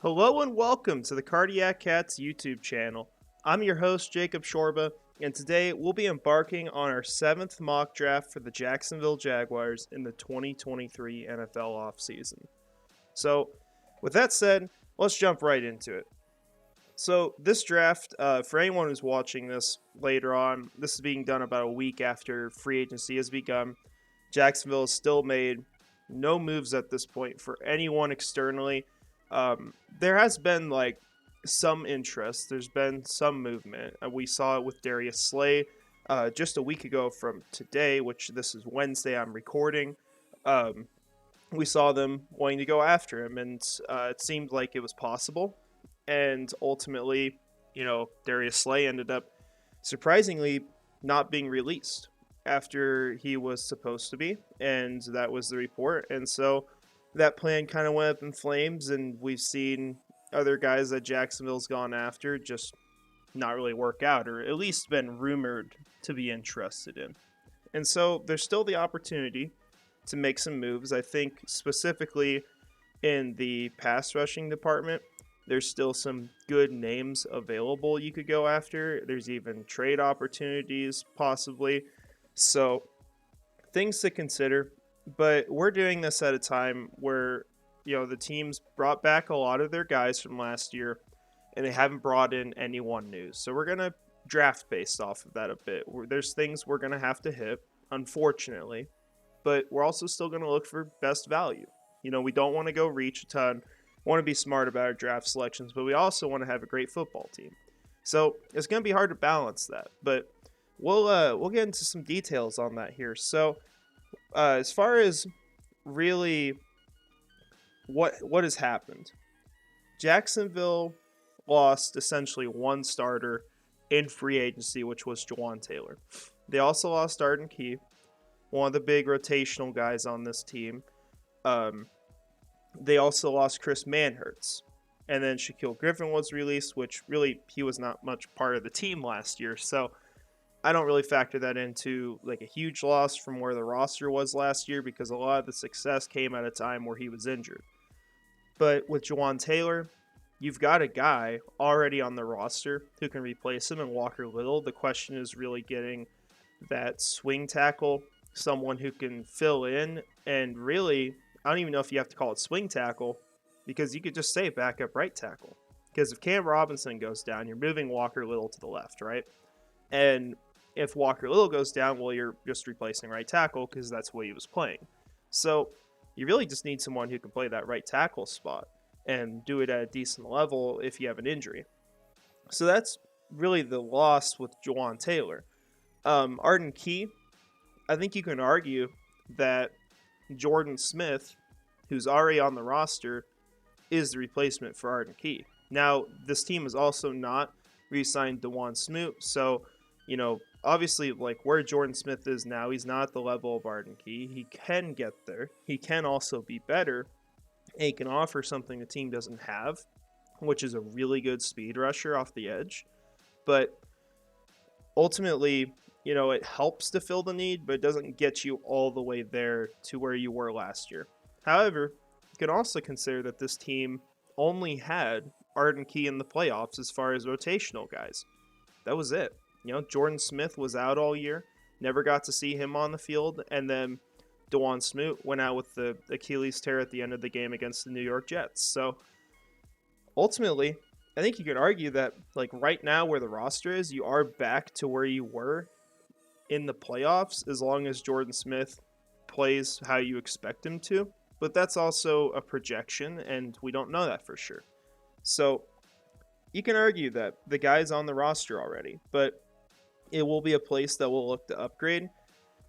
Hello and welcome to the Cardiac Cats YouTube channel. I'm your host, Jacob Shorba, and today we'll be embarking on our 7th mock draft for the Jacksonville Jaguars in the 2023 NFL offseason. So, with that said, let's jump right into it. So, this draft, for anyone who's watching this later on, this is being done about a week after free agency has begun. Jacksonville has still made no moves at this point for anyone externally. There has been some interest. There's been some movement. We saw it with Darius Slay just a week ago from today, which this is Wednesday. I'm recording. We saw them wanting to go after him, and it seemed like it was possible. And ultimately, Darius Slay ended up surprisingly not being released after he was supposed to be, and that was the report. And so that plan kind of went up in flames, and we've seen other guys that Jacksonville's gone after just not really work out, or at least been rumored to be interested in. And so there's still the opportunity to make some moves. I think specifically in the pass rushing department, there's still some good names available you could go after. There's even trade opportunities possibly. So things to consider. But we're doing this at a time where, the teams brought back a lot of their guys from last year, and they haven't brought in anyone new. So we're going to draft based off of that a bit. There's things we're going to have to hit, unfortunately, but we're also still going to look for best value. We don't want to go reach a ton. We want to be smart about our draft selections, but we also want to have a great football team. So it's going to be hard to balance that, but we'll get into some details on that here. So as far as really what has happened, Jacksonville lost essentially one starter in free agency, which was Jawan Taylor. They also lost Arden Key, one of the big rotational guys on this team. They also lost Chris Manhertz. And then Shaquille Griffin was released, which really he was not much part of the team last year. So I don't really factor that into a huge loss from where the roster was last year, because a lot of the success came at a time where he was injured. But with Jawan Taylor, you've got a guy already on the roster who can replace him in Walker Little. The question is really getting that swing tackle, someone who can fill in, and really, I don't even know if you have to call it swing tackle, because you could just say backup right tackle. Because if Cam Robinson goes down, you're moving Walker Little to the left, right? And if Walker Little goes down, well, you're just replacing right tackle because that's what he was playing. So you really just need someone who can play that right tackle spot and do it at a decent level if you have an injury. So that's really the loss with Jawan Taylor. Arden Key, I think you can argue that Jordan Smith, who's already on the roster, is the replacement for Arden Key. Now, this team is also not re-signed Dewan Smoot, so, obviously, where Jordan Smith is now, he's not at the level of Arden Key. He can get there. He can also be better, and he can offer something the team doesn't have, which is a really good speed rusher off the edge. But ultimately, it helps to fill the need, but it doesn't get you all the way there to where you were last year. However, you can also consider that this team only had Arden Key in the playoffs as far as rotational guys. That was it. Jordan Smith was out all year, never got to see him on the field, and then Dewan Smoot went out with the Achilles tear at the end of the game against the New York Jets. So ultimately, I think you could argue that right now where the roster is, you are back to where you were in the playoffs as long as Jordan Smith plays how you expect him to. But that's also a projection, and we don't know that for sure. So you can argue that the guy's on the roster already, but it will be a place that we'll look to upgrade.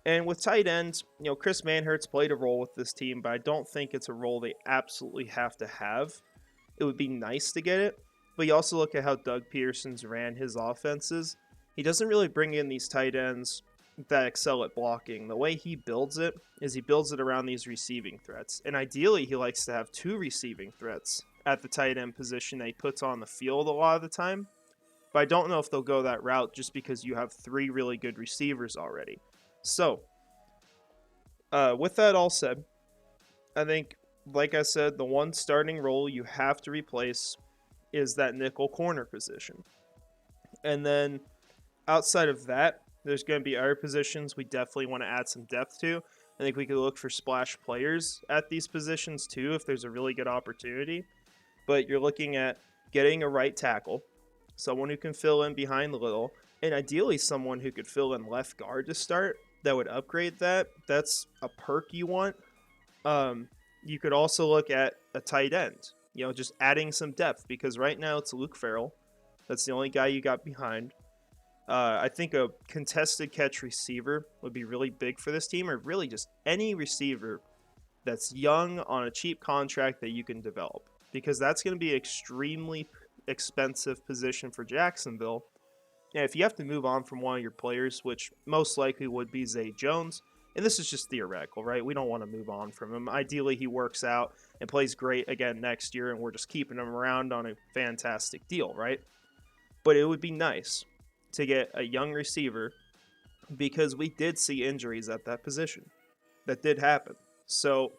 And with tight ends, Chris Manhertz played a role with this team, but I don't think it's a role they absolutely have to have. It would be nice to get it, but you also look at how Doug Peterson's ran his offenses. He doesn't really bring in these tight ends that excel at blocking. The way he builds it is he builds it around these receiving threats. And ideally, he likes to have two receiving threats at the tight end position that he puts on the field a lot of the time. But I don't know if they'll go that route just because you have three really good receivers already. So, with that all said, I think like I said, the one starting role you have to replace is that nickel corner position. And then outside of that, there's going to be other positions we definitely want to add some depth to. I think we could look for splash players at these positions too if there's a really good opportunity. But you're looking at getting a right tackle, someone who can fill in behind Little, and ideally someone who could fill in left guard to start. That would upgrade that. That's a perk you want. You could also look at a tight end. Just adding some depth because right now it's Luke Farrell. That's the only guy you got behind. I think a contested catch receiver would be really big for this team, or really just any receiver that's young on a cheap contract that you can develop, because that's going to be an extremely expensive position for Jacksonville. And if you have to move on from one of your players, which most likely would be Zay Jones, and this is just theoretical, right? We don't want to move on from him. Ideally, he works out and plays great again next year, and we're just keeping him around on a fantastic deal, right? But it would be nice to get a young receiver because we did see injuries at that position. That did happen. So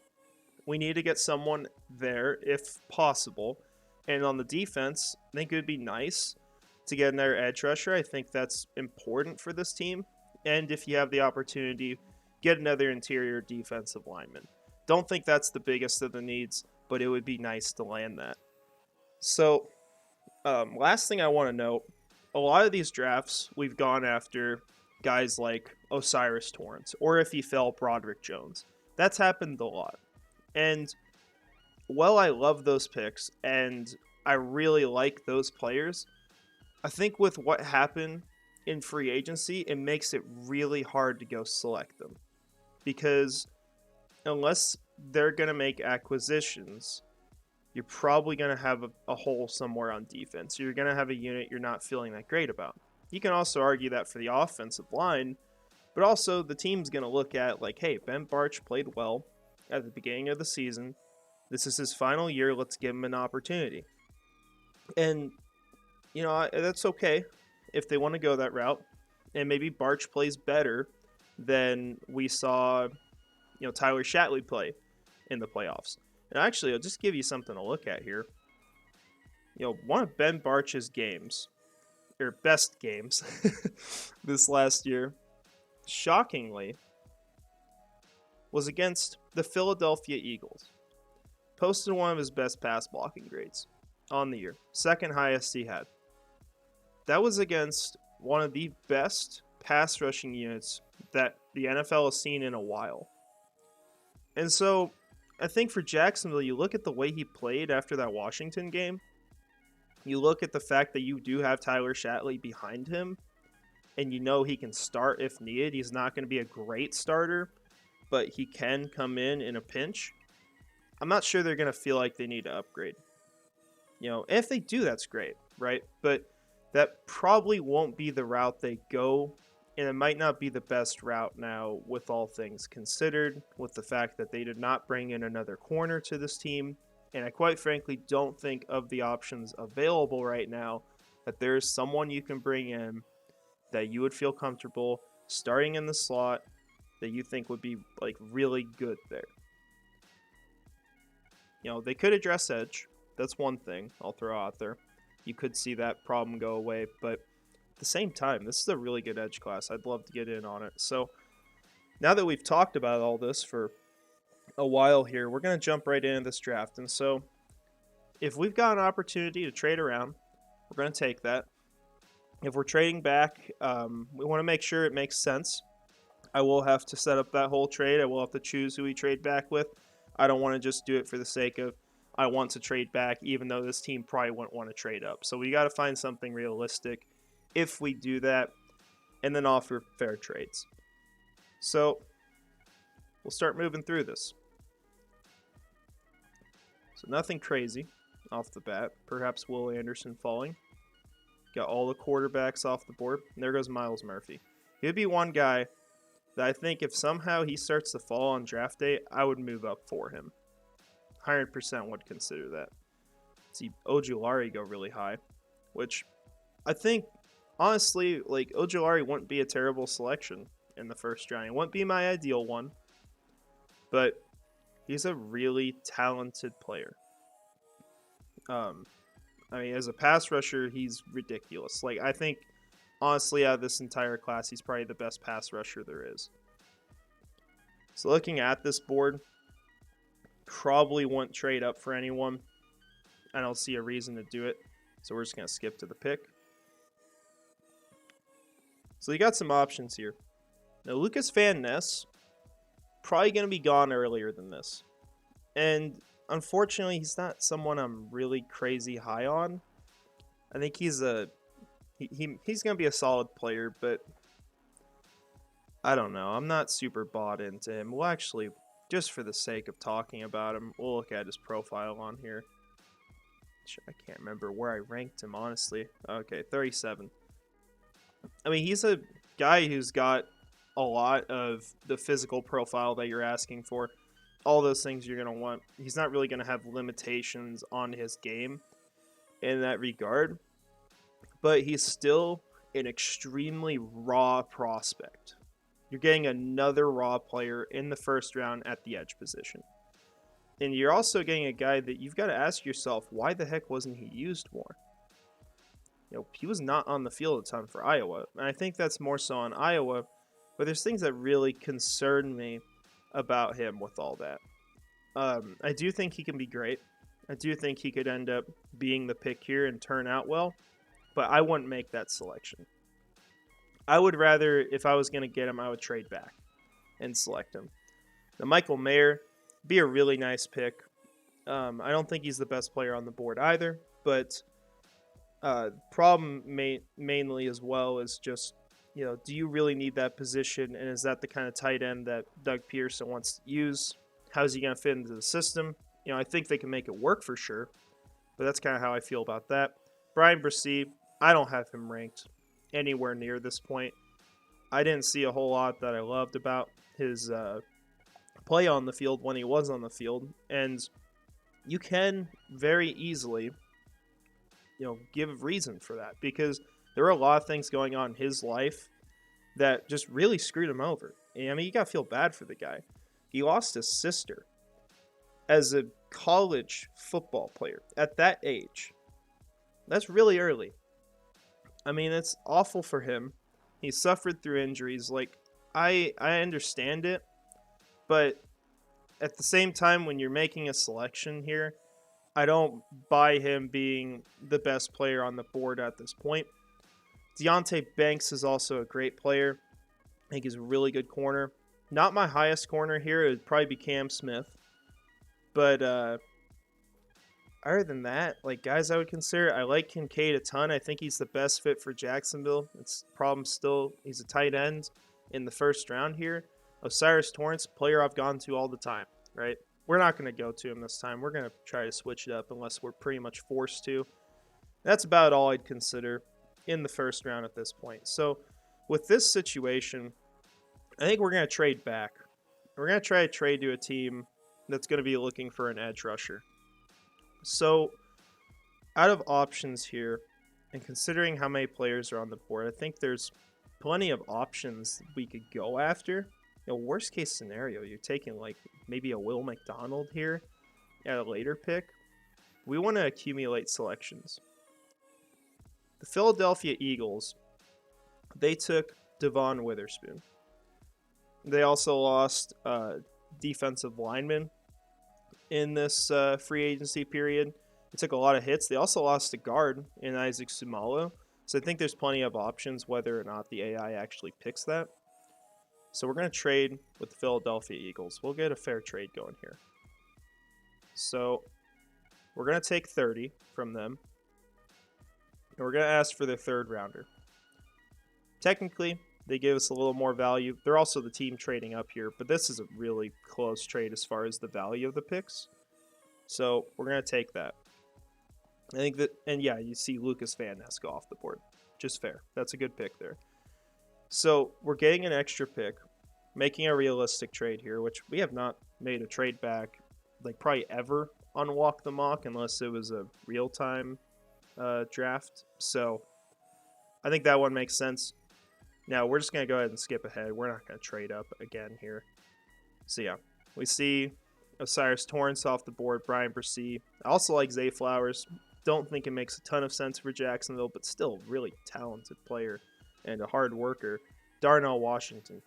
we need to get someone there if possible. And on the defense, I think it would be nice to get another edge rusher. I think that's important for this team. And if you have the opportunity, get another interior defensive lineman. Don't think that's the biggest of the needs, but it would be nice to land that. So, last thing I want to note, a lot of these drafts, we've gone after guys like Osiris Torrance, or if he fell, Broderick Jones. That's happened a lot. And while I love those picks and I really like those players, I think with what happened in free agency, it makes it really hard to go select them. Because unless they're going to make acquisitions, you're probably going to have a hole somewhere on defense. You're going to have a unit you're not feeling that great about. You can also argue that for the offensive line, but also the team's going to look at like, hey, Ben Barch played well at the beginning of the season. This is his final year. Let's give him an opportunity. And, that's okay if they want to go that route. And maybe Barch plays better than we saw, Tyler Shatley play in the playoffs. And actually, I'll just give you something to look at here. One of Ben Barch's games, or best games, this last year, shockingly, was against the Philadelphia Eagles. Posted one of his best pass blocking grades on the year. Second highest he had. That was against one of the best pass rushing units that the NFL has seen in a while. And so, I think for Jacksonville, you look at the way he played after that Washington game. You look at the fact that you do have Tyler Shatley behind him, and he can start if needed. He's not going to be a great starter, but he can come in a pinch. I'm not sure they're going to feel like they need to upgrade. If they do, that's great, right? But that probably won't be the route they go, and it might not be the best route now with all things considered, with the fact that they did not bring in another corner to this team. And I quite frankly don't think of the options available right now that there's someone you can bring in that you would feel comfortable starting in the slot that you think would be like really good there. They could address edge. That's one thing I'll throw out there. You could see that problem go away, but at the same time, this is a really good edge class. I'd love to get in on it. So now that we've talked about all this for a while here, we're going to jump right into this draft. And so if we've got an opportunity to trade around, we're going to take that. If we're trading back, we want to make sure it makes sense. I will have to set up that whole trade. I will have to choose who we trade back with. I don't want to just do it for the sake of I want to trade back, even though this team probably wouldn't want to trade up. So we got to find something realistic if we do that, and then offer fair trades. So we'll start moving through this. So nothing crazy off the bat. Perhaps Will Anderson falling. Got all the quarterbacks off the board. And there goes Miles Murphy. He'd be one guy that I think if somehow he starts to fall on draft day, I would move up for him. 100% would consider that. See Ojulari go really high, which I think, honestly, like Ojulari wouldn't be a terrible selection in the first round. It wouldn't be my ideal one, but He's a really talented player. Um, I mean, as a pass rusher, he's ridiculous. Like, I think, honestly, out of this entire class, he's probably the best pass rusher there is. So looking at this board, probably won't trade up for anyone. I don't see a reason to do it. So we're just going to skip to the pick. So you got some options here. Now, Lucas Van Ness, probably going to be gone earlier than this. And unfortunately, he's not someone I'm really crazy high on. I think he's going to be a solid player, but I don't know. I'm not super bought into him. We'll actually, just for the sake of talking about him, we'll look at his profile on here. I can't remember where I ranked him, honestly. Okay, 37. I mean, he's a guy who's got a lot of the physical profile that you're asking for. All those things you're going to want. He's not really going to have limitations on his game in that regard. But he's still an extremely raw prospect. You're getting another raw player in the first round at the edge position. And you're also getting a guy that you've got to ask yourself, why the heck wasn't he used more? You know, he was not on the field a ton for Iowa. And I think that's more so on Iowa, but there's things that really concern me about him with all that. I do think he can be great. I do think he could end up being the pick here and turn out well, but I wouldn't make that selection. I would rather, if I was going to get him, I would trade back and select him. Now, Michael Mayer, be a really nice pick. I don't think he's the best player on the board either, but problem mainly as well is just, you know, do you really need that position, and is that the kind of tight end that Doug Pearson wants to use? How's he going to fit into the system? You know, I think they can make it work for sure, but that's kind of how I feel about that. Brian Bresee, I don't have him ranked anywhere near this point. I didn't see a whole lot that I loved about his play on the field when he was on the field, and you can very easily, you know, give reason for that, because there were a lot of things going on in his life that just really screwed him over. And, I mean, you got to feel bad for the guy. He lost his sister as a college football player at that age. That's really early. I mean, it's awful for him. He suffered through injuries. Like, I understand it, but at the same time, when you're making a selection here, I don't buy him being the best player on the board at this point. Deonte Banks is also a great player. I think he's a really good corner. Not my highest corner here. It would probably be Cam Smith. But other than that, like, guys I would consider, I like Kincaid a ton. I think he's the best fit for Jacksonville. It's problem still, he's a tight end in the first round here. Osiris Torrance, player I've gone to all the time, right? We're not going to go to him this time. We're going to try to switch it up unless we're pretty much forced to. That's about all I'd consider in the first round at this point. So with this situation, I think we're going to trade back. We're going to try to trade to a team that's going to be looking for an edge rusher. So out of options here, and considering how many players are on the board, I think there's plenty of options we could go after. You know, worst case scenario, you're taking like maybe a Will McDonald here at a later pick. We want to accumulate selections. The Philadelphia Eagles, they took Devon Witherspoon. They also lost defensive linemen in this free agency period. They took a lot of hits. They also lost a guard in Isaac Sumalo. So I think there's plenty of options whether or not the AI actually picks that. So we're going to trade with the Philadelphia Eagles. We'll get a fair trade going here. So we're going to take 30 from them. And we're going to ask for their third rounder. Technically, they give us a little more value. They're also the team trading up here, but this is a really close trade as far as the value of the picks. So we're going to take that. I think that, and yeah, you see Lucas Van Ness go off the board. Just fair. That's a good pick there. So we're getting an extra pick, making a realistic trade here, which we have not made a trade back like probably ever on Walk the Mock unless it was a real-time draft. So I think that one makes sense. Now we're just going to go ahead and skip ahead. We're not going to trade up again here. So yeah, we see Osiris Torrance off the board, Brian Bresee. I also like Zay Flowers. Don't think it makes a ton of sense for Jacksonville, but still really talented player and a hard worker. Darnell Washington,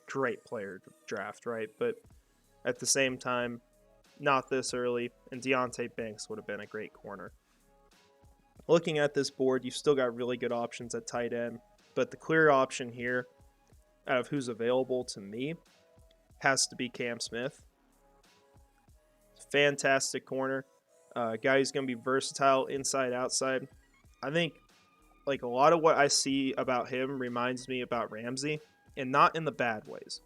great player to draft, right? But at the same time, not this early, and Deontay Banks would have been a great corner. Looking at this board, you've still got really good options at tight end, but the clear option here, out of who's available to me, has to be Cam Smith. Fantastic corner. Guy who's going to be versatile inside, outside. I think like a lot of what I see about him reminds me about Ramsey, and not in the bad ways.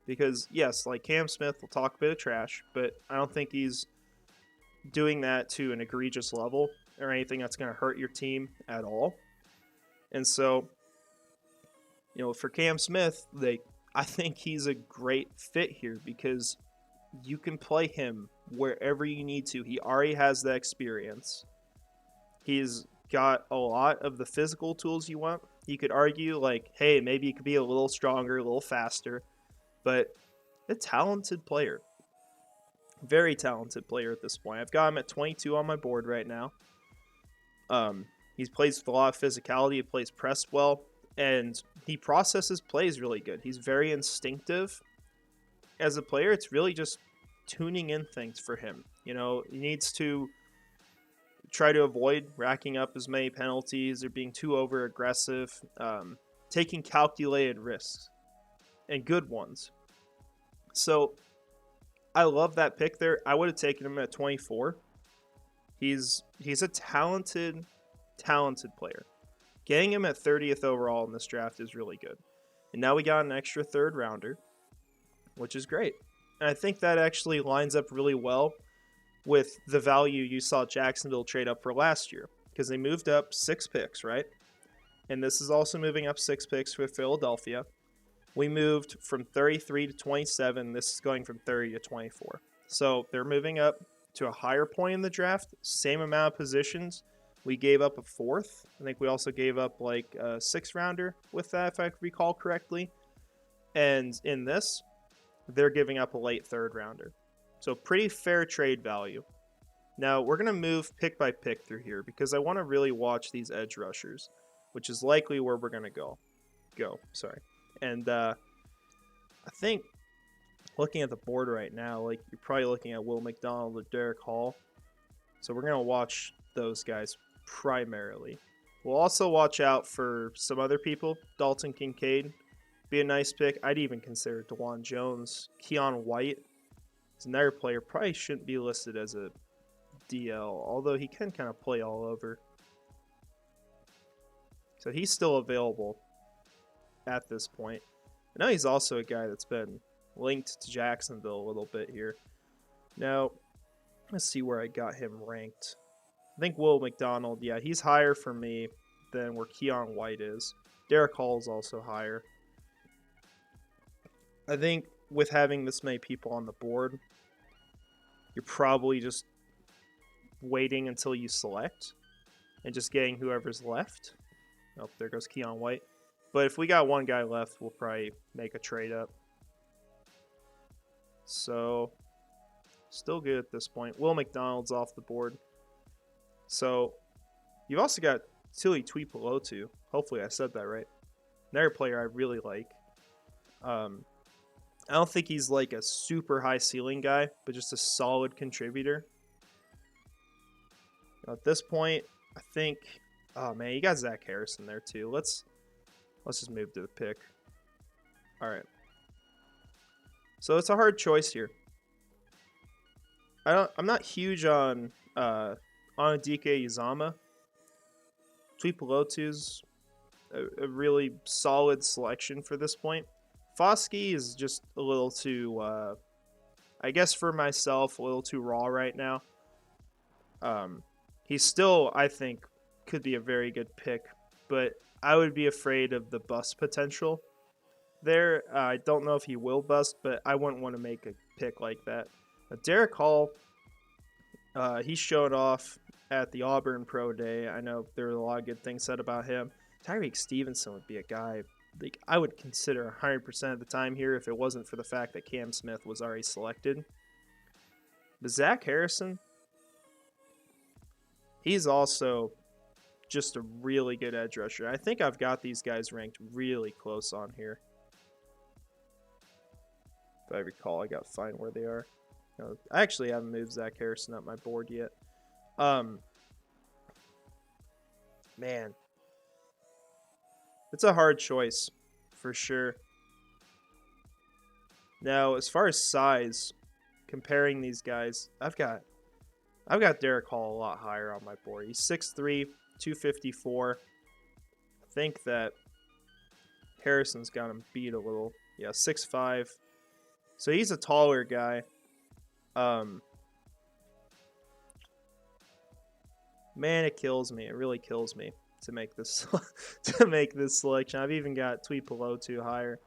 Because yes, like Cam Smith will talk a bit of trash, but I don't think he's doing that to an egregious level or anything that's going to hurt your team at all. And so, for Cam Smith, I think he's a great fit here because you can play him wherever you need to. He already has the experience. He's got a lot of the physical tools you want. You could argue like, hey, maybe he could be a little stronger, a little faster, but a talented player. Very talented player at this point. I've got him at 22 on my board right now. He plays with a lot of physicality. He plays press well, and he processes plays really good. He's very instinctive. As a player, it's really just tuning in things for him. He needs to try to avoid racking up as many penalties or being too over aggressive, taking calculated risks and good ones. So I love that pick there. I would have taken him at 24. He's a talented player. Getting him at 30th overall in this draft is really good. And now we got an extra third rounder, which is great. And I think that actually lines up really well with the value you saw Jacksonville trade up for last year, because they moved up 6 picks, right? And this is also moving up 6 picks for Philadelphia. We moved from 33 to 27. This is going from 30 to 24. So they're moving up to a higher point in the draft, same amount of positions. We gave up a 4th. I think we also gave up like a 6th rounder with that, if I recall correctly. And in this, they're giving up a late 3rd rounder. So pretty fair trade value. Now we're going to move pick by pick through here because I want to really watch these edge rushers, which is likely where we're going to go. And I think looking at the board right now, like you're probably looking at Will McDonald or Derek Hall. So we're going to watch those guys primarily. We'll also watch out for some other people. Dalton Kincaid, be a nice pick. I'd even consider DeJuan Jones. Keon White is another player. Probably shouldn't be listed as a DL, although he can kind of play all over. So he's still available at this point. I know he's also a guy that's been linked to Jacksonville a little bit here. Now, let's see where I got him ranked. I think Will McDonald, yeah, he's higher for me than where Keon White is. Derek Hall is also higher. I think with having this many people on the board, you're probably just waiting until you select and just getting whoever's left. Oh, there goes Keon White. But if we got one guy left, we'll probably make a trade up. So, still good at this point. Will McDonald's off the board. So, you've also got Tilly Tuipulotu. Hopefully I said that right. Another player I really like. I don't think he's like a super high ceiling guy, but just a solid contributor. At this point, I think... Oh, man, you got Zach Harrison there, too. Let's just move to the pick. All right. So it's a hard choice here. I'm not huge on Onidike Uzama. Tuipulotu's a really solid selection for this point. Foskey is just a little too, I guess for myself, a little too raw right now. He's still, I think, could be a very good pick, but I would be afraid of the bust potential there. I don't know if he will bust, but I wouldn't want to make a pick like that. Derek Hall, he showed off at the Auburn Pro Day. I know there were a lot of good things said about him. Tyreek Stevenson would be a guy like I would consider 100% of the time here if it wasn't for the fact that Cam Smith was already selected. But Zach Harrison, he's also just a really good edge rusher. I think I've got these guys ranked really close on here. If I recall, I got to find where they are. No, I actually haven't moved Zach Harrison up my board yet. Man, it's a hard choice for sure. Now, as far as size, comparing these guys, I've got Derek Hall a lot higher on my board. He's 6'3", 254. I think that Harrison's got him beat a little. Yeah, 6'5". So he's a taller guy. Man, it kills me. It really kills me to make this selection. I've even got Tuipulotu higher.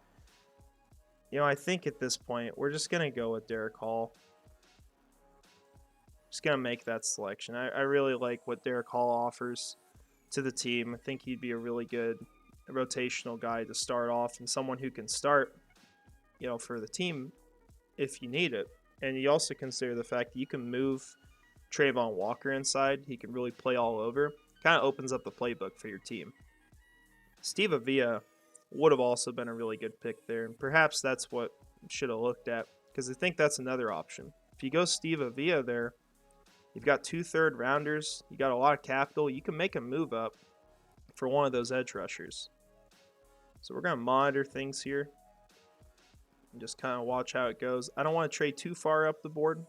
You know, I think at this point we're just gonna go with Derek Hall. Just gonna make that selection. I really like what Derek Hall offers to the team. I think he'd be a really good rotational guy to start off, and someone who can start, you know, for the team if you need it. And you also consider the fact that you can move Trayvon Walker inside. He can really play all over. Kind of opens up the playbook for your team. Steve Avila would have also been a really good pick there, and perhaps that's what should have looked at, because I think that's another option. If you go Steve Avila there, you've got 2 third-rounders, you got a lot of capital, you can make a move up for one of those edge rushers. So we're going to monitor things here and just kind of watch how it goes. I don't want to trade too far up the board,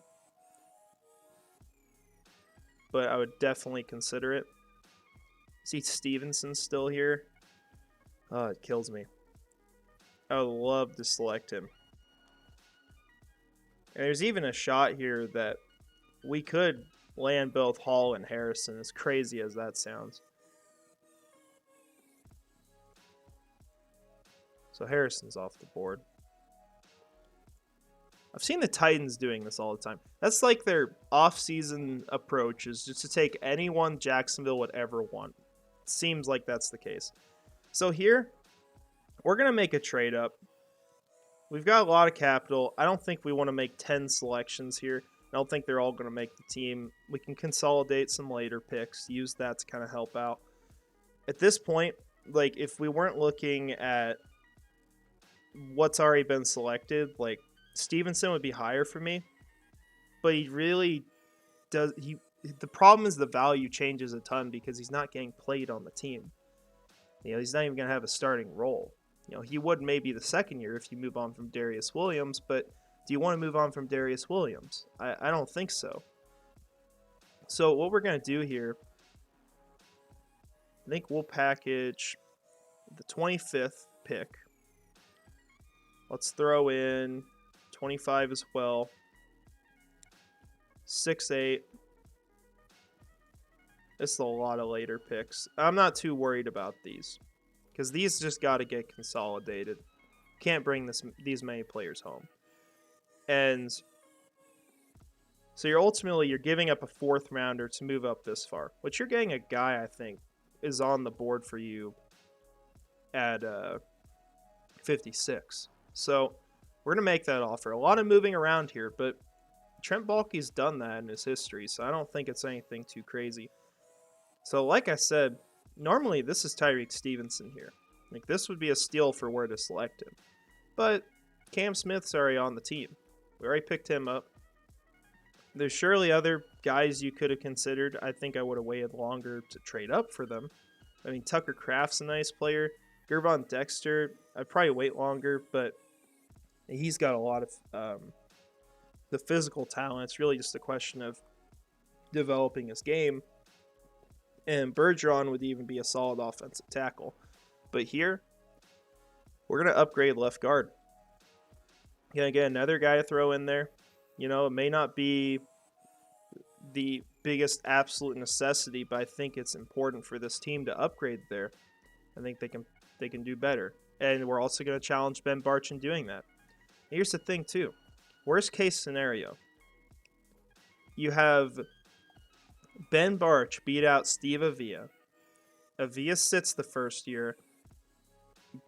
but I would definitely consider it. See Stevenson still here. Oh, it kills me. I would love to select him. And there's even a shot here that we could land both Hall and Harrison, as crazy as that sounds. So Harrison's off the board. I've seen the Titans doing this all the time. That's like their off-season approach, is just to take anyone Jacksonville would ever want. It seems like that's the case. So here, we're going to make a trade up. We've got a lot of capital. I don't think we want to make 10 selections here. I don't think they're all going to make the team. We can consolidate some later picks, use that to kind of help out. At this point, like, if we weren't looking at what's already been selected, like, Stevenson would be higher for me, but he really does. The problem is the value changes a ton because he's not getting played on the team. You know, he's not even going to have a starting role. You know, he would maybe the second year if you move on from Darius Williams, but do you want to move on from Darius Williams? I don't think so. So what we're going to do here, I think we'll package the 25th pick. Let's throw in 25 as well. 6-8. This is a lot of later picks. I'm not too worried about these, because these just got to get consolidated. Can't bring these many players home. And so you're giving up a 4th rounder to move up this far, but you're getting a guy I think is on the board for you at 56. So we're going to make that offer. A lot of moving around here, but Trent Baalke's done that in his history, so I don't think it's anything too crazy. So like I said, normally this is Tyreek Stevenson here. Like, this would be a steal for where to select him. But Cam Smith's already on the team. We already picked him up. There's surely other guys you could have considered. I think I would have waited longer to trade up for them. I mean, Tucker Kraft's a nice player. Gervon Dexter, I'd probably wait longer, but he's got a lot of the physical talent. It's really just a question of developing his game. And Bergeron would even be a solid offensive tackle. But here, we're going to upgrade left guard. Going to get another guy to throw in there. You know, it may not be the biggest absolute necessity, but I think it's important for this team to upgrade there. I think they can do better. And we're also going to challenge Ben Barch in doing that. Here's the thing, too. Worst case scenario. You have Ben Barch beat out Steve Avila. Avila sits the first year.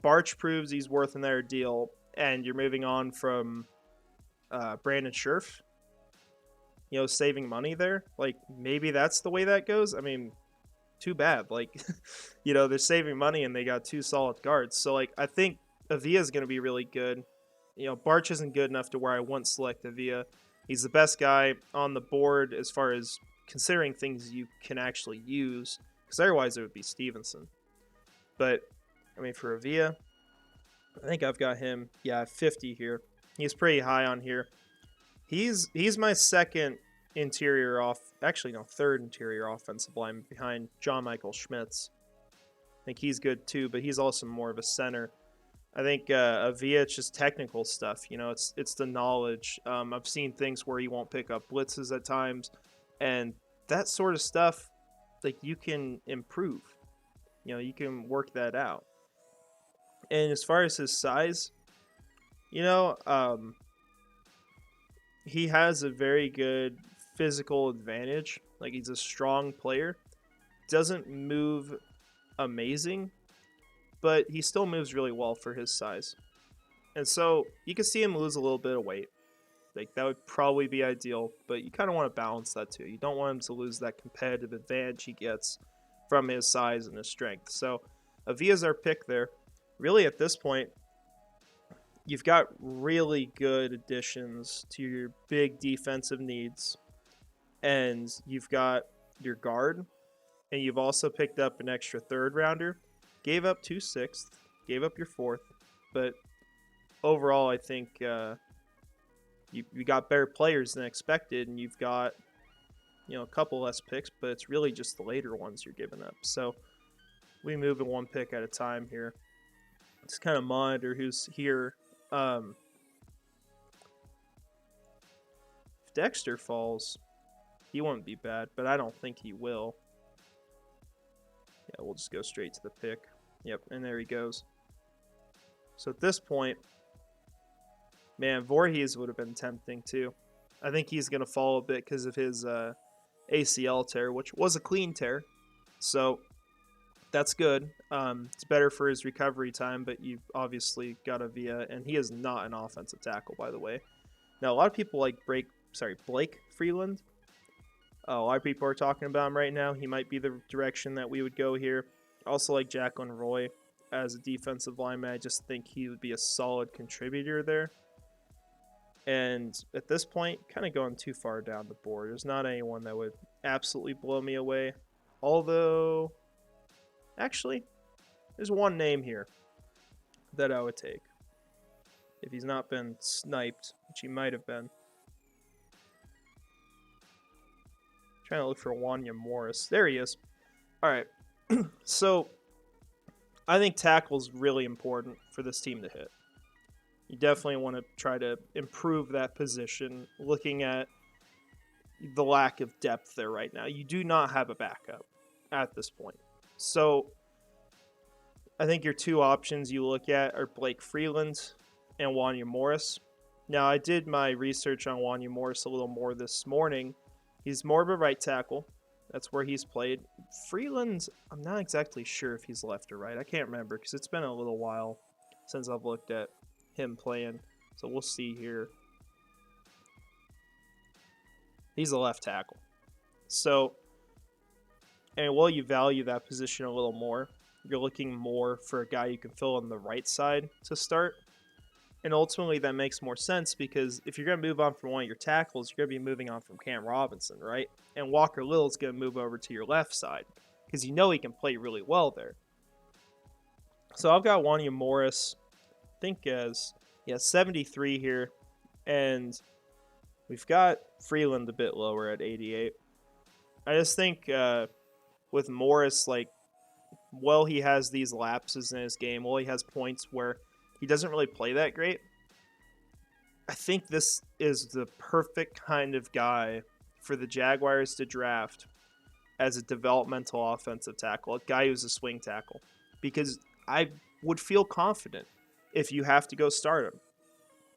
Barch proves he's worth another deal, and you're moving on from Brandon Scherf. saving money there. Like, maybe that's the way that goes. I mean, too bad. Like, they're saving money and they got two solid guards. So, like, I think Avia is going to be really good. Barch isn't good enough to where I wouldn't select Avia. He's the best guy on the board as far as considering things you can actually use, because otherwise it would be Stevenson. But, I mean, for Avia, I think I've got him, 50 here. He's pretty high on here. He's my third interior offensive lineman behind John Michael Schmitz. I think he's good too, but he's also more of a center. I think Avia, it's just technical stuff. It's the knowledge. I've seen things where he won't pick up blitzes at times, and that sort of stuff, like, you can improve. You can work that out. And as far as his size, he has a very good physical advantage. Like, he's a strong player. Doesn't move amazing, but he still moves really well for his size. And so you can see him lose a little bit of weight. Like, that would probably be ideal, but you kind of want to balance that too. You don't want him to lose that competitive advantage he gets from his size and his strength. So Avia's our pick there. Really, at this point, you've got really good additions to your big defensive needs. And you've got your guard, and you've also picked up an extra third rounder. Gave up 2 sixths, gave up your fourth, but overall, I think you got better players than expected, and you've got a couple less picks, but it's really just the later ones you're giving up. So we move in one pick at a time here. Just kind of monitor who's here. If Dexter falls, he won't be bad, but I don't think he will. Yeah, we'll just go straight to the pick. Yep, and there he goes. So at this point, man, Voorhees would have been tempting too. I think he's going to fall a bit because of his ACL tear, which was a clean tear. So that's good. It's better for his recovery time, but you've obviously got Avia, and he is not an offensive tackle, by the way. Now, a lot of people like Blake Freeland. A lot of people are talking about him right now. He might be the direction that we would go here. Also like Jacqueline Roy as a defensive lineman. I just think he would be a solid contributor there. And at this point, kind of going too far down the board. There's not anyone that would absolutely blow me away. Although, actually, there's one name here that I would take. If he's not been sniped, which he might have been. Trying to look for Wanya Morris. There he is. All right. So, I think tackle is really important for this team to hit. You definitely want to try to improve that position, looking at the lack of depth there right now. You do not have a backup at this point. So, I think your two options you look at are Blake Freeland and Wanya Morris. Now, I did my research on Wanya Morris a little more this morning. He's more of a right tackle. That's where he's played. Freeland, I'm not exactly sure if he's left or right. I can't remember because it's been a little while since I've looked at him playing. So we'll see here. He's a left tackle. So, and while you value that position a little more, you're looking more for a guy you can fill on the right side to start. And ultimately, that makes more sense because if you're going to move on from one of your tackles, you're going to be moving on from Cam Robinson, right? And Walker Little's going to move over to your left side because you know he can play really well there. So I've got Wanya Morris, I think as 73 here, and we've got Freeland a bit lower at 88. I just think with Morris, he has these lapses in his game. He has points where he doesn't really play that great. I think this is the perfect kind of guy for the Jaguars to draft as a developmental offensive tackle, a guy who's a swing tackle, because I would feel confident if you have to go start him.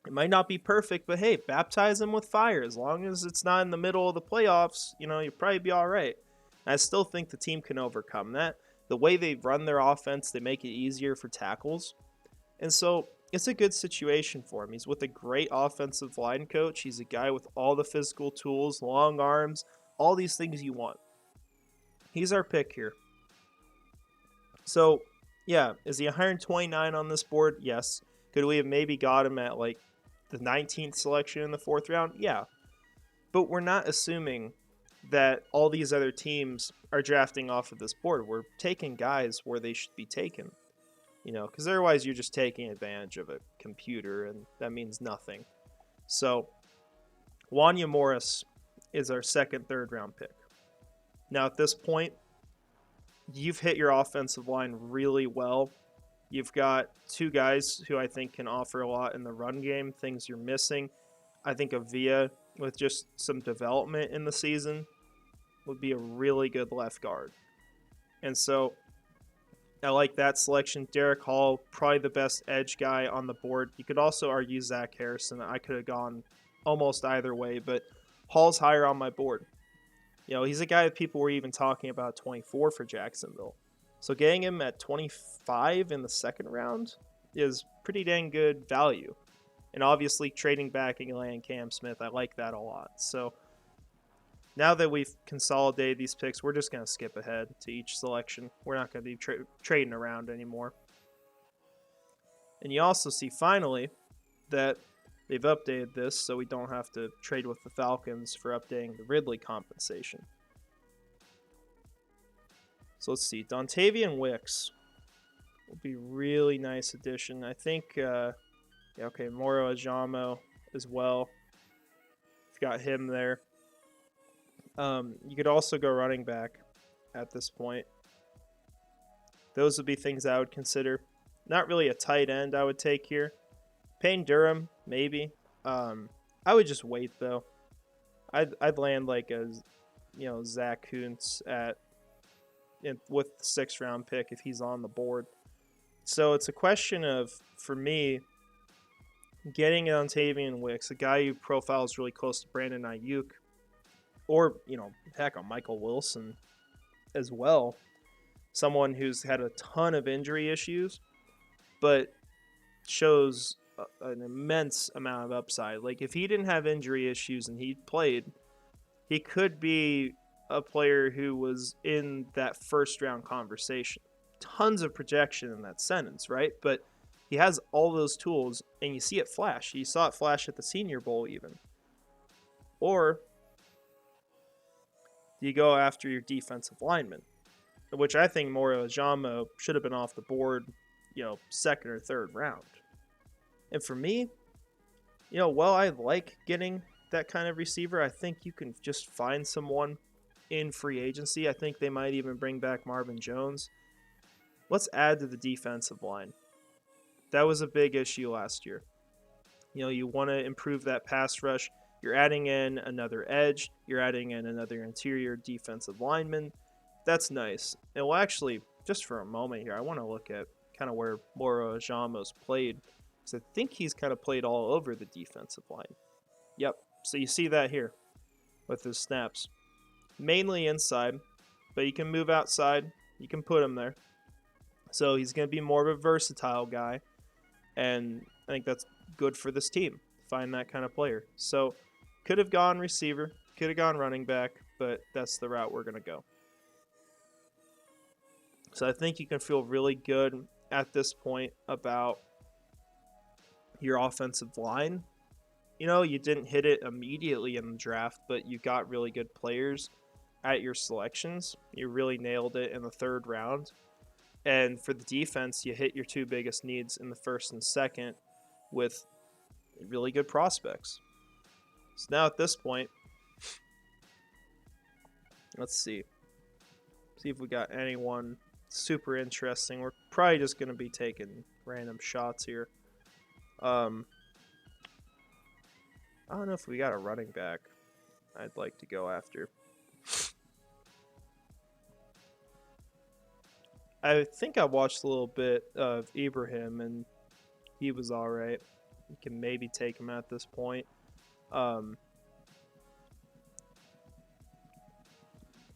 It might not be perfect, but hey, baptize him with fire. As long as it's not in the middle of the playoffs, you'll probably be all right. I still think the team can overcome that. The way they run their offense, they make it easier for tackles. And so it's a good situation for him. He's with a great offensive line coach. He's a guy with all the physical tools, long arms, all these things you want. He's our pick here. So, yeah, is he 129 on this board? Yes. Could we have maybe got him at like the 19th selection in the 4th round? Yeah. But we're not assuming that all these other teams are drafting off of this board. We're taking guys where they should be taken, because otherwise you're just taking advantage of a computer, and that means nothing. So, Wanya Morris is our second, 3rd round pick. Now, at this point, you've hit your offensive line really well. You've got 2 guys who I think can offer a lot in the run game, things you're missing. I think Avia, with just some development in the season, would be a really good left guard. And so I like that selection. Derek Hall, probably the best edge guy on the board. You could also argue Zach Harrison. I could have gone almost either way, but Hall's higher on my board. He's a guy that people were even talking about 24 for Jacksonville. So getting him at 25 in the 2nd round is pretty dang good value. And obviously trading back and landing Cam Smith, I like that a lot. So now that we've consolidated these picks, we're just going to skip ahead to each selection. We're not going to be trading around anymore. And you also see finally that they've updated this so we don't have to trade with the Falcons for updating the Ridley compensation. So let's see. Dontavian Wicks will be a really nice addition. I think, Moro Ajamo as well. We've got him there. You could also go running back at this point. Those would be things I would consider. Not really a tight end I would take here. Payne Durham, maybe. I would just wait though. I'd land like a, Zach Kuntz with the 6th round pick if he's on the board. So it's a question of, for me, getting Dontavian Wicks, a guy who profiles really close to Brandon Ayuk, or heck, on Michael Wilson as well. Someone who's had a ton of injury issues, but shows an immense amount of upside. Like, if he didn't have injury issues and he played, he could be a player who was in that 1st round conversation. Tons of projection in that sentence, right? But he has all those tools, and you see it flash. You saw it flash at the Senior Bowl even. Or do you go after your defensive lineman, which I think Moro Ajamo should have been off the board, 2nd or 3rd round. And for me, I like getting that kind of receiver. I think you can just find someone in free agency. I think they might even bring back Marvin Jones. Let's add to the defensive line. That was a big issue last year. You want to improve that pass rush. You're adding in another edge. You're adding in another interior defensive lineman. That's nice. And well, actually, just for a moment here, I want to look at kind of where Moro Ajamo's played, because I think he's kind of played all over the defensive line. Yep. So you see that here with his snaps. Mainly inside, but you can move outside. You can put him there. So he's going to be more of a versatile guy, and I think that's good for this team, find that kind of player. So could have gone receiver, could have gone running back, but that's the route we're going to go. So I think you can feel really good at this point about your offensive line. You didn't hit it immediately in the draft, but you got really good players at your selections. You really nailed it in the 3rd round. And for the defense, you hit your 2 biggest needs in the 1st and 2nd with really good prospects. So now at this point, let's see. See if we got anyone super interesting. We're probably just going to be taking random shots here. I don't know if we got a running back I'd like to go after. I think I watched a little bit of Ibrahim, and he was all right. You can maybe take him at this point.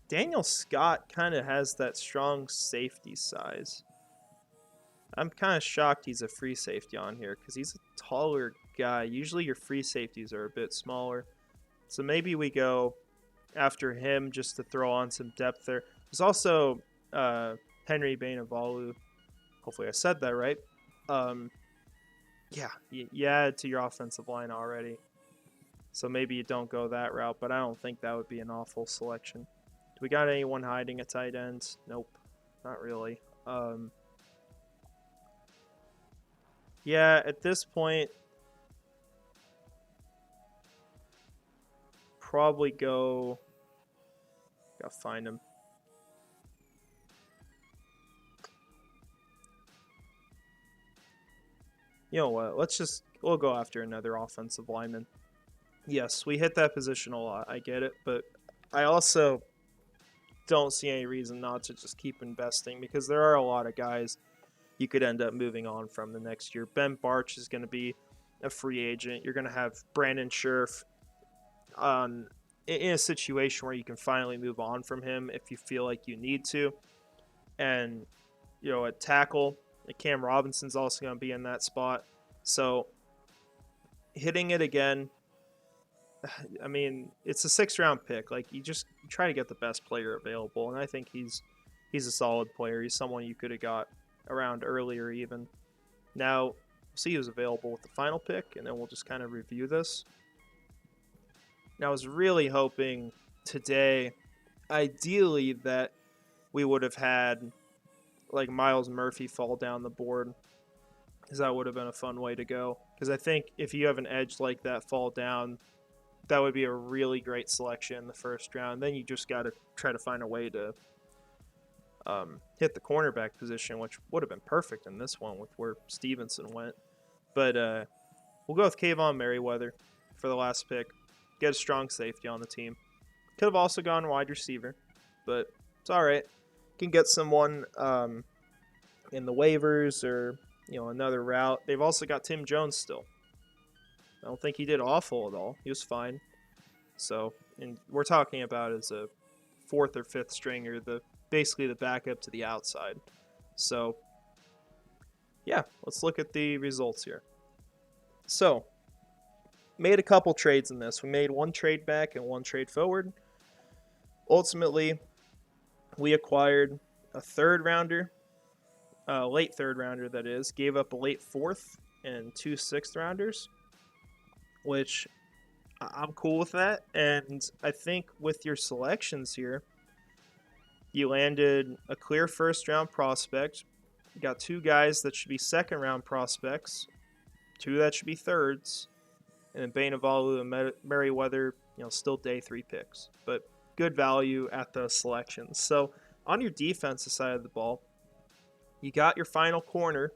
Daniel Scott kind of has that strong safety size. I'm kind of shocked he's a free safety on here because he's a taller guy. Usually your free safeties are a bit smaller. So maybe we go after him just to throw on some depth there. There's also Henry Bainavalu. Hopefully I said that right. Yeah, you add to your offensive line already. So maybe you don't go that route, but I don't think that would be an awful selection. Do we got anyone hiding at tight ends? Nope, not really. Yeah, at this point, probably go. Gotta find him. You know what? We'll go after another offensive lineman. Yes, we hit that position a lot. I get it, but I also don't see any reason not to just keep investing because there are a lot of guys you could end up moving on from the next year. Ben Barch is going to be a free agent. You're going to have Brandon Scherf in a situation where you can finally move on from him if you feel like you need to. And, at tackle, Cam Robinson's also going to be in that spot. So hitting it again, I mean, it's a 6th-round pick. Like, you try to get the best player available, and I think he's a solid player. He's someone you could have got around earlier even. Now, we'll see who's available with the final pick, and then we'll just kind of review this. Now, I was really hoping today, ideally, that we would have had, like, Miles Murphy fall down the board, because that would have been a fun way to go. Because I think if you have an edge like that fall down, that would be a really great selection in the 1st round. Then you just got to try to find a way to hit the cornerback position, which would have been perfect in this one with where Stevenson went. But we'll go with Kayvon Merriweather for the last pick. Get a strong safety on the team. Could have also gone wide receiver, but it's all right. Can get someone in the waivers or another route. They've also got Tim Jones still. I don't think he did awful at all. He was fine. So, and we're talking about as a 4th or 5th stringer, basically the backup to the outside. So, yeah, let's look at the results here. So, made a couple trades in this. We made 1 trade back and 1 trade forward. Ultimately, we acquired a 3rd rounder, late 3rd rounder that is, gave up a late 4th and 2 6th rounders, which I'm cool with that. And I think with your selections here, you landed a clear 1st round prospect. You got 2 guys that should be 2nd round prospects, 2 that should be 3rds, and then Bainavalu and Merriweather, still day 3 picks. But good value at those selections. So on your defensive side of the ball, you got your final corner.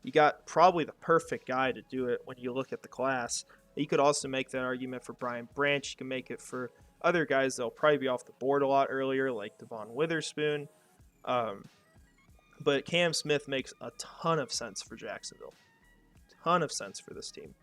You got probably the perfect guy to do it when you look at the class. You could also make that argument for Brian Branch. You can make it for other guys that'll probably be off the board a lot earlier, like Devon Witherspoon. But Cam Smith makes a ton of sense for Jacksonville. Ton of sense for this team.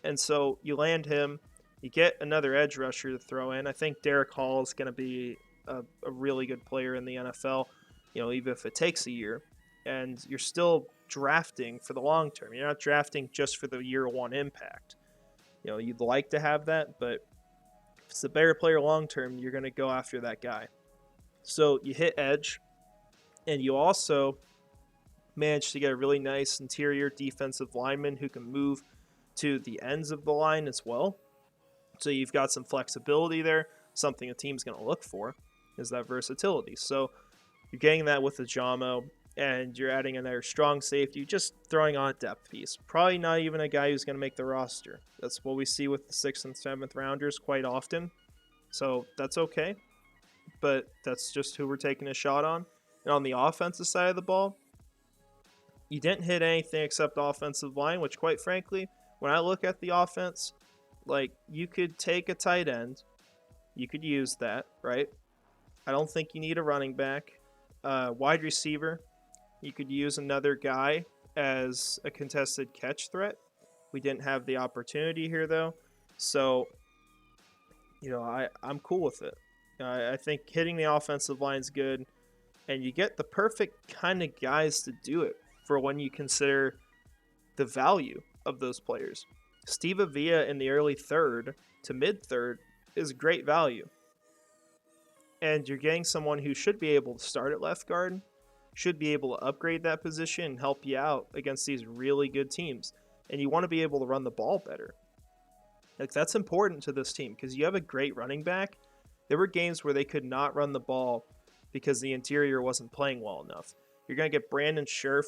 And so you land him. You get another edge rusher to throw in. I think Derek Hall is going to be a really good player in the NFL, even if it takes a year. And you're still drafting for the long term. You're not drafting just for the year 1 impact. You'd like to have that, but if it's a better player long term, you're going to go after that guy. So you hit edge, and you also managed to get a really nice interior defensive lineman who can move to the ends of the line as well. So you've got some flexibility there. Something a team's going to look for is that versatility. So you're getting that with the Jamo, and you're adding another strong safety, just throwing on a depth piece. Probably not even a guy who's going to make the roster. That's what we see with the 6th and 7th rounders quite often. So that's okay. But that's just who we're taking a shot on. And on the offensive side of the ball, you didn't hit anything except offensive line, which quite frankly, when I look at the offense, like, you could take a tight end. You could use that, right? I don't think you need a running back. Wide receiver, you could use another guy as a contested catch threat. We didn't have the opportunity here, though. So, I'm cool with it. I think hitting the offensive line is good, and you get the perfect kind of guys to do it for when you consider the value of those players. Steve Avila in the early third to mid third is great value. And you're getting someone who should be able to start at left guard, should be able to upgrade that position and help you out against these really good teams. And you want to be able to run the ball better. Like, that's important to this team because you have a great running back. There were games where they could not run the ball because the interior wasn't playing well enough. You're going to get Brandon Scherf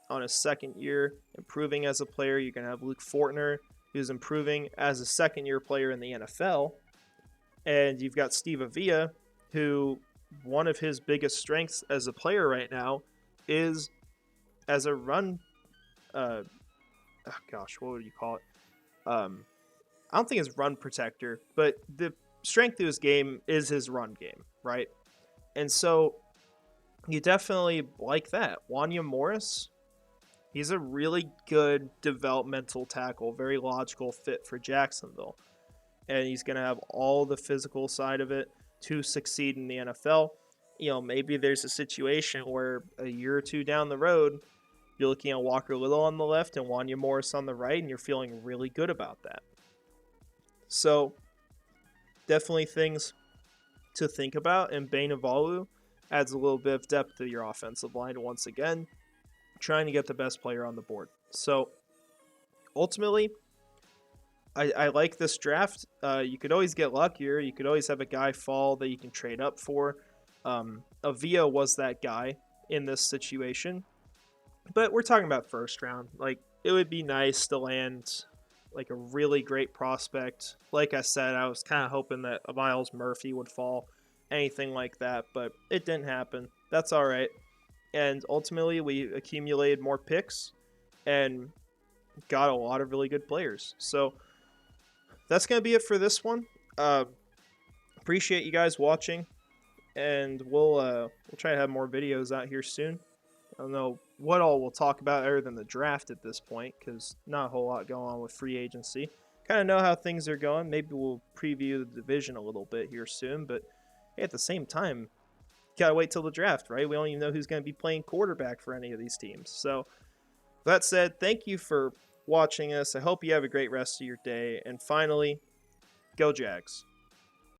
on his second year, improving as a player. You're going to have Luke Fortner, who's improving as a second-year player in the NFL. And you've got Steve Avila, who one of his biggest strengths as a player right now is as a run. What would you call it? I don't think it's run protector, but the strength of his game is his run game, right? And so you definitely like that. Wanya Morris, he's a really good developmental tackle, very logical fit for Jacksonville. And he's going to have all the physical side of it to succeed in the NFL. Maybe there's a situation where a year or two down the road, you're looking at Walker Little on the left and Wanya Morris on the right, and you're feeling really good about that. So, definitely things to think about, and Bainivalu adds a little bit of depth to your offensive line once again, trying to get the best player on the board. So, ultimately, I like this draft. You could always get luckier. You could always have a guy fall that you can trade up for. Avila was that guy in this situation. But we're talking about first round. Like, it would be nice to land like a really great prospect. Like I said, I was kind of hoping that Miles Murphy would fall, anything like that, but it didn't happen. That's all right. And ultimately, we accumulated more picks and got a lot of really good players. So that's going to be it for this one. Appreciate you guys watching, and we'll try to have more videos out here soon. I don't know what all we'll talk about other than the draft at this point, because not a whole lot going on with free agency. Kind of know how things are going. Maybe we'll preview the division a little bit here soon, but hey, at the same time, gotta wait till the draft, right? We don't even know who's going to be playing quarterback for any of these teams. So, that said, thank you for watching us. I hope you have a great rest of your day. And finally, go Jags.